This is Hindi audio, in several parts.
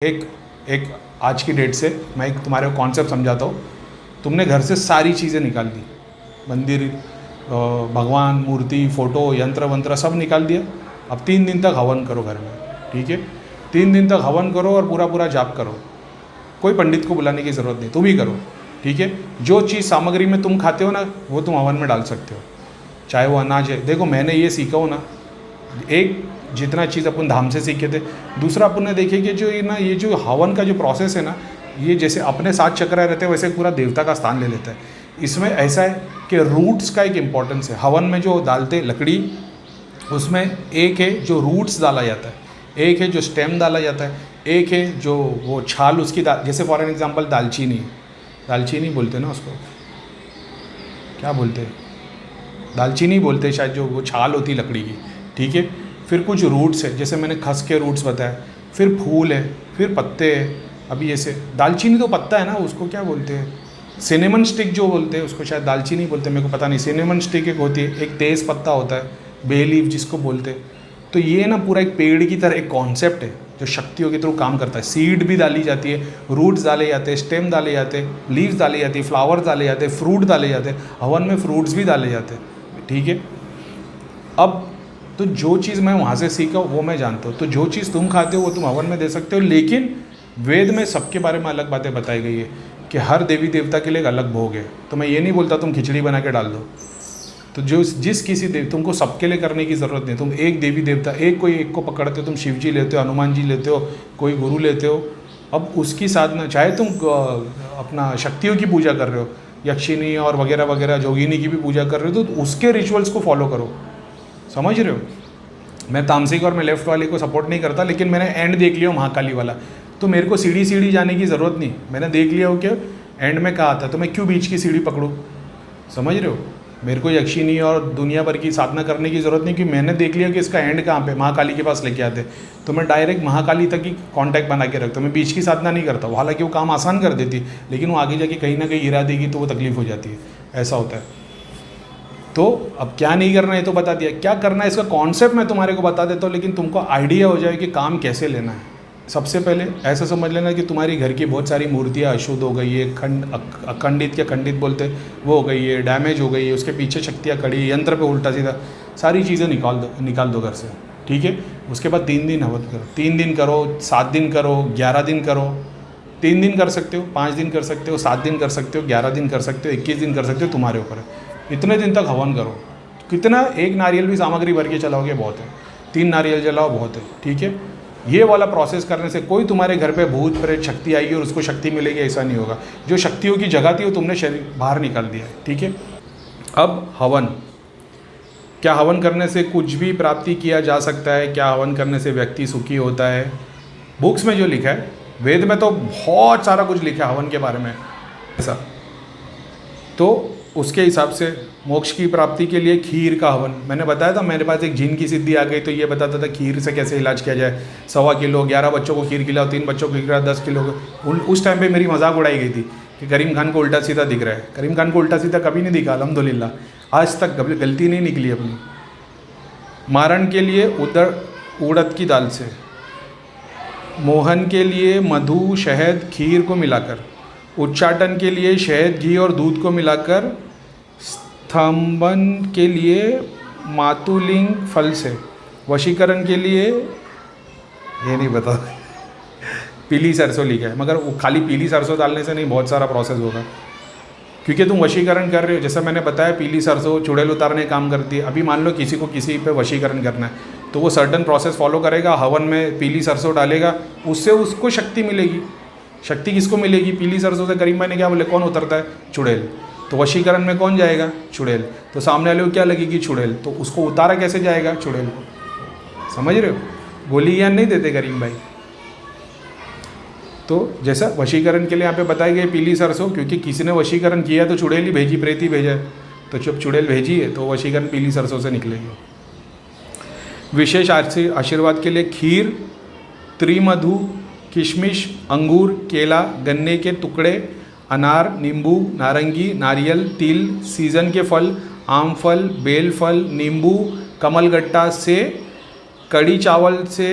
एक एक आज की डेट से मैं एक तुम्हारे को कॉन्सेप्ट समझाता हूँ। तुमने घर से सारी चीज़ें निकाल दी, मंदिर, भगवान, मूर्ति, फ़ोटो, यंत्र वंत्र सब निकाल दिया। अब 3 दिन तक हवन करो घर में, ठीक है। 3 दिन तक हवन करो और पूरा पूरा जाप करो। कोई पंडित को बुलाने की ज़रूरत नहीं, तुम ही करो, ठीक है। जो चीज़ सामग्री में तुम खाते हो ना, वो तुम हवन में डाल सकते हो, चाहे वो अनाज है। देखो मैंने ये सीखा हो ना, एक जितना चीज़ अपन धाम से सीखे थे, दूसरा अपन ने देखे कि जो ये जो हवन का जो प्रोसेस है ना, ये जैसे अपने 7 चक्र रहते हैं वैसे पूरा देवता का स्थान ले लेता है। इसमें ऐसा है कि रूट्स का एक इम्पॉर्टेंस है। हवन में जो डालते लकड़ी, उसमें एक है जो रूट्स डाला जाता है, एक है जो स्टेम डाला जाता है, एक है जो वो छाल उसकी जैसे फॉर एन एग्जाम्पल दालचीनी बोलते हैं ना, उसको क्या बोलते हैं, दालचीनी बोलते हैं शायद, जो वो छाल होती है लकड़ी की, ठीक है। फिर कुछ रूट्स है, जैसे मैंने खस के रूट्स बताया, फिर फूल है, फिर पत्ते हैं। अभी जैसे दालचीनी तो पत्ता है ना, उसको क्या बोलते हैं, सिनेमन स्टिक जो बोलते हैं उसको शायद दालचीनी बोलते हैं, मेरे को पता नहीं। सिनेमन स्टिक एक होती है, एक तेज़ पत्ता होता है, बे लीफ जिसको बोलते हैं। तो ये ना पूरा एक पेड़ की तरह एक कॉन्सेप्ट है जो शक्तियों के थ्रू काम करता है। सीड भी डाली जाती है, रूट्स डाले जाते हैं, स्टेम डाले जाते हैं, लीव्स डाली जाती है, फ्लावर्स डाले जाते हैं, फ्रूट डाले जाते हैं। हवन में फ्रूट्स भी डाले जाते हैं, ठीक है। अब तो जो चीज़ मैं वहाँ से सीखा वो मैं जानता हूँ, तो जो चीज़ तुम खाते हो वो तुम हवन में दे सकते हो। लेकिन वेद में सबके बारे में अलग बातें बताई गई है कि हर देवी देवता के लिए एक अलग भोग है। तो मैं ये नहीं बोलता तुम खिचड़ी बना के डाल दो। तो जो जिस किसी तुमको सबके लिए करने की ज़रूरत नहीं। तुम एक देवी देवता, एक को पकड़ते हो, तुम शिव जी लेते हो, हनुमान जी लेते हो, कोई गुरु लेते हो। अब उसकी साधना, चाहे तुम अपना शक्तियों की पूजा कर रहे हो, यक्षिणी और वगैरह वगैरह, जोगिनी की भी पूजा कर रहे हो, तो उसके रिचुअल्स को फॉलो करो। समझ रहे हो। मैं तामसिक और मैं लेफ्ट वाले को सपोर्ट नहीं करता, लेकिन मैंने एंड देख लिया महाकाली वाला, तो मेरे को सीढ़ी जाने की ज़रूरत नहीं। मैंने देख लिया हो कि एंड में कहा था, तो मैं क्यों बीच की सीढ़ी पकड़ूँ। समझ रहे हो। मेरे को यक्षिणी और दुनिया भर की साधना करने की ज़रूरत नहीं, कि मैंने देख लिया कि इसका एंड कहाँ पे, महाकाली के पास लेके आते, तो मैं डायरेक्ट महाकाली तक ही कांटेक्ट बना के रखता हूँ। मैं बीच की साधना नहीं करता। हालांकि वो काम आसान कर देती, लेकिन वो आगे जाके कहीं ना कहीं गिरा देगी, तो वो तकलीफ हो जाती है, ऐसा होता है। तो अब क्या नहीं करना है तो बता दिया, क्या करना है इसका कॉन्सेप्ट मैं तुम्हारे को बता देता हूँ, लेकिन तुमको आइडिया हो जाए कि काम कैसे लेना है। सबसे पहले ऐसा समझ लेना कि तुम्हारी घर की बहुत सारी मूर्तियाँ अशुद्ध हो गई है, अखंडित या खंडित बोलते वो हो गई है, डैमेज हो गई है, उसके पीछे शक्तियाँ खड़ी, यंत्र पे उल्टा सीधा, सारी चीज़ें निकाल दो घर से, ठीक है। उसके बाद 3 दिन हवन करो। 3 दिन करो, 7 दिन करो, 11 दिन करो। 3 दिन कर सकते हो, 5 दिन कर सकते हो, 7 दिन कर सकते हो, 11 दिन कर सकते हो, 21 दिन कर सकते हो, तुम्हारे ऊपर है। इतने दिन तक हवन करो। कितना, एक नारियल भी सामग्री भर के चलाओगे बहुत है, 3 नारियल जलाओ बहुत है, ठीक है। ये वाला प्रोसेस करने से कोई तुम्हारे घर पे भूत प्रेत शक्ति आएगी और उसको शक्ति मिलेगी, ऐसा नहीं होगा। जो शक्तियों की जगह थी वो तुमने शरीर बाहर निकाल दिया है, ठीक है। अब हवन, क्या हवन करने से कुछ भी प्राप्ति किया जा सकता है? क्या हवन करने से व्यक्ति सुखी होता है? बुक्स में जो लिखा है, वेद में तो बहुत सारा कुछ लिखा है हवन के बारे में ऐसा। तो उसके हिसाब से मोक्ष की प्राप्ति के लिए खीर का हवन, मैंने बताया था, मेरे पास एक जिन की सिद्धि आ गई तो ये बताता था खीर से कैसे इलाज किया जाए। 1.25 किलो, 11 बच्चों को खीर खिलाओ, 3 बच्चों को खिलाओ, 10 किलो। उस टाइम पे मेरी मजाक उड़ाई गई थी कि करीम खान को उल्टा सीधा दिख रहा है। करीम खान को उल्टा सीधा कभी नहीं दिखा, अल्हम्दुलिल्लाह, आज तक कभी गलती नहीं निकली अपनी। मारण के लिए उड़द की दाल से, मोहन के लिए मधु, शहद, खीर को मिलाकर, उच्चाटन के लिए शहद, घी और दूध को मिलाकर, स्तंभन के लिए मातुलिंग फल से, वशीकरण के लिए ये नहीं बता पीली सरसों लिखा है, मगर वो खाली पीली सरसों डालने से नहीं, बहुत सारा प्रोसेस होगा, क्योंकि तुम वशीकरण कर रहे हो। जैसा मैंने बताया, पीली सरसों चुड़ैल उतारने काम करती है। अभी मान लो किसी को किसी पे वशीकरण करना है, तो वो सर्टन प्रोसेस फॉलो करेगा, हवन में पीली सरसों डालेगा, उससे उसको शक्ति मिलेगी। शक्ति किसको मिलेगी? पीली सरसों से। करीम भाई ने क्या बोले, कौन उतरता है? चुड़ैल। तो वशीकरण में कौन जाएगा? चुड़ैल। तो सामने वाले को क्या लगेगी? चुड़ैल। तो उसको उतारा कैसे जाएगा? चुड़ैल को। समझ रहे हो। गोली ज्ञान नहीं देते करीम भाई। तो जैसा वशीकरण के लिए यहाँ पे बताई गई पीली सरसों, क्योंकि किसी ने वशीकरण किया तो चुड़ैल ही भेजी, प्रेत ही भेजा है, तो जब चुड़ैल भेजी है तो वशीकरण पीली सरसों से निकलेगी। विशेष आशीर्वाद के लिए खीर, त्रिमधु, किशमिश, अंगूर, केला, गन्ने के टुकड़े, अनार, नींबू, नारंगी, नारियल, तिल, सीजन के फल, आम फल, बेल फल, नींबू, कमलगट्टा से, कड़ी चावल से,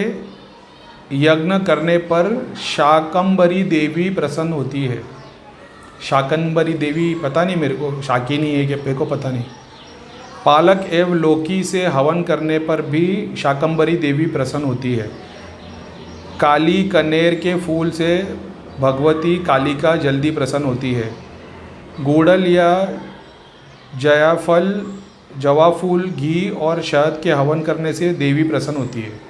यज्ञ करने पर शाकंभरी देवी प्रसन्न होती है। शाकंभरी देवी पता नहीं मेरे को, शाकिनी है कि मेरे को पता नहीं। पालक एवं लौकी से हवन करने पर भी शाकंभरी देवी प्रसन्न होती है। काली कनेर के फूल से भगवती कालिका जल्दी प्रसन्न होती है। गूड़ल या जयाफल, जवा फूल, घी और शहद के हवन करने से देवी प्रसन्न होती है।